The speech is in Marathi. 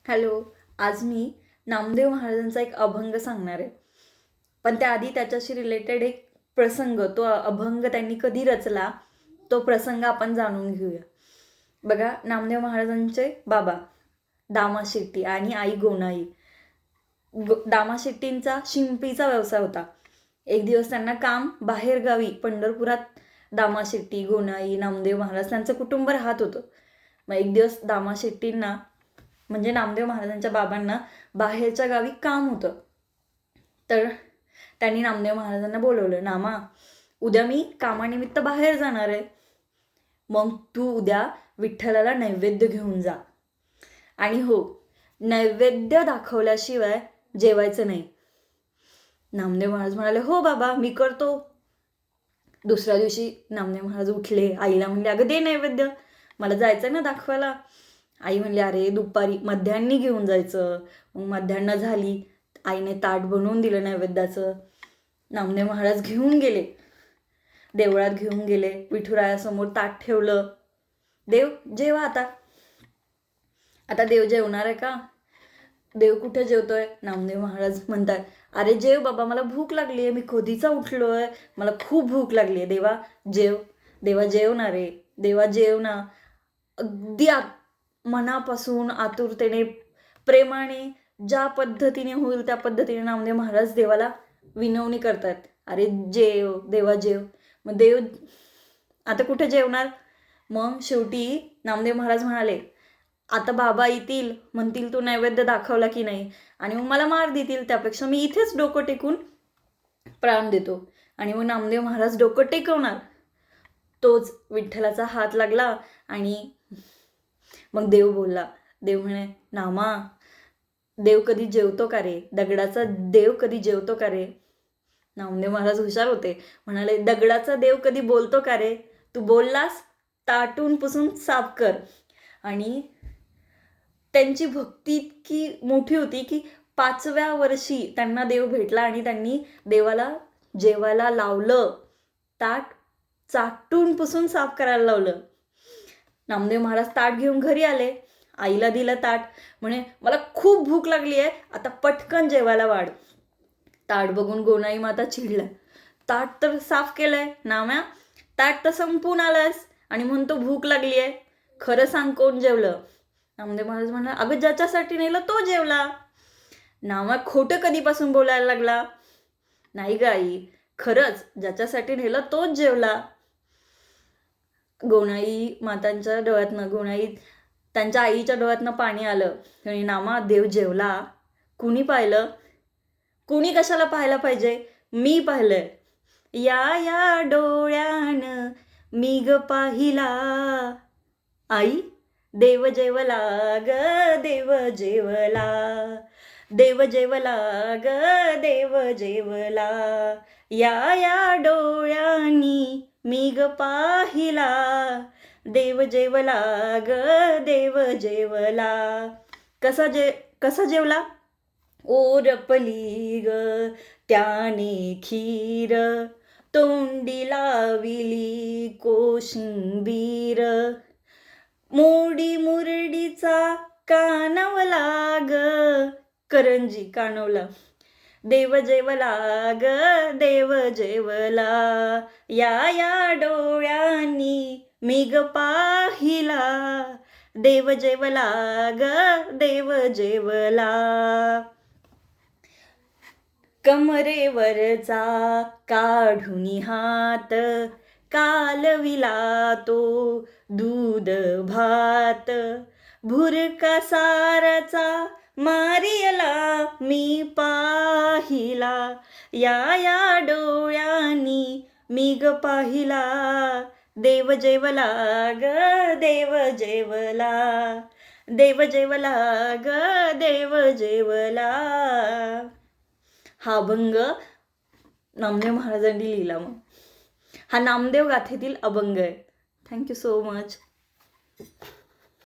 हॅलो. आज मी नामदेव महाराजांचा एक अभंग सांगणार आहे. पण त्याआधी त्याच्याशी रिलेटेड एक प्रसंग, तो अभंग त्यांनी कधी रचला तो प्रसंग आपण जाणून घेऊया. बघा, नामदेव महाराजांचे बाबा दामा शेट्टी आणि आई गोनाई. दामा शेट्टींचा शिंपीचा व्यवसाय होता. एक दिवस त्यांना काम बाहेरगावी पंढरपुरात दामा शेट्टी, गोनाई, नामदेव महाराज त्यांचं कुटुंब राहत होतं. मग एक दिवस दामा शेट्टींना म्हणजे नामदेव महाराजांच्या बाबांना बाहेरच्या गावी काम होतं. तर त्यांनी नामदेव महाराजांना बोलवलं, नामा, उद्या मी कामानिमित्त बाहेर जाणार आहे, मग तू उद्या विठ्ठलाला नैवेद्य घेऊन जा. आणि हो, नैवेद्य दाखवल्याशिवाय जेवायचं नाही. नामदेव महाराज म्हणाले, हो बाबा, मी करतो. दुसऱ्या दिवशी नामदेव महाराज उठले, आईला म्हणले, अगं दे नैवेद्य, मला जायचं ना दाखवायला. आई म्हणली, अरे दुपारी मध्यान्नी घेऊन जायचं. मग मध्यान्ह झाली, आईने ताट बनवून दिलं नैवेद्याचं. नामदेव महाराज घेऊन गेले, देवळात घेऊन गेले, विठुरायासमोर ताट ठेवलं. देव जेवा आता. आता देव जेवणार आहे का? देव कुठे जेवतोय? नामदेव महाराज म्हणतात, अरे जेव बाबा, मला भूक लागली आहे, मी कधीचा उठलोय, मला खूप भूक लागली आहे. देवा जेव. देवा जेवणार आहे. देवा जेवना. अगदी मनापासून आतुरतेने, प्रेमाने, ज्या पद्धतीने होईल त्या पद्धतीने नामदेव महाराज देवाला विनवणी करतात, अरे जेव देवा जेव. मग देव आता कुठे जेवणार? मग शेवटी नामदेव महाराज म्हणाले, आता बाबा येतील, म्हणतील तू नैवेद्य दाखवला की नाही, आणि मग मला मार देतील, त्यापेक्षा मी इथेच डोकं टेकून प्राण देतो. आणि मग नामदेव महाराज डोकं टेकवणार, तोच विठ्ठलाचा हात लागला. आणि मग देव बोलला. देव म्हणे, नामा, देव कधी जेवतो का रे? दगडाचा देव कधी जेवतो का रे? नामदेव महाराज हुशार होते, म्हणाले, दगडाचा देव कधी बोलतो का रे? तू बोललास, ताटून पुसून साफ कर. आणि त्यांची भक्ती इतकी मोठी होती की 5व्या वर्षी त्यांना देव भेटला आणि त्यांनी देवाला जेवायला लावलं. ताट चाटून पुसून साफ करायला लावलं. नामदेव महाराज ताट घेऊन घरी आले, आईला दिलं ताट. म्हणे, मला खूप भूक लागली आहे, आता पटकन जेवायला वाढ. ताट बघून गोनाई माता चिडल्या, ताट तर साफ केलंय नाम्या, ताट तर संपून आलंस आणि म्हणतो भूक लागली आहे, खरं सांग कोण जेवलं? नामदेव महाराज म्हणला, अगं ज्याच्यासाठी नेलं तो जेवला. नामा खोटं कधीपासून बोलायला लागला? नाही ग आई, खरंच ज्याच्यासाठी नेलं तोच जेवला. गोनाई मातांच्या डोळ्यातनं, गोनाई त्यांच्या आईच्या डोळ्यातनं पाणी आलं. आणि नामा, देव जेवला. कुणी पाहिलं? कुणी कशाला पाहायला पाहिजे? मी पाहिलंय. या डोळ्यानं मी ग पाहिला. आई, देव जेवला ग, देव जेवला, देव जेवला ग, देव जेवला. या डोळ्यांनी मी ग पाहिला, देव जेवला ग, देव जेवला. कसा जेवला? ओरपली ग त्याने खीर, तोंडी लाविली कोशिंबीर, मोडी मुरडीचा कानवला ग, करंजी कानवला. देव जेवला ग, देव जेवला. या डोळ्यांनी मी ग पाहिला, देव जेवला ग, देव जेवला. कमरेवरचा काढूनी हात, कालविला तो दूध भात, भुरका साराचा मारियला मी पाहिला. या डोळ्यांनी मी ग पाहिला, देव जेवला ग, देव जेवला, देव जेवला ग, देव जेवला. हा अभंग नामदेव महाराजांनी लिहिला. मग हा नामदेव गाथेतील अभंग आहे. Thank you so much.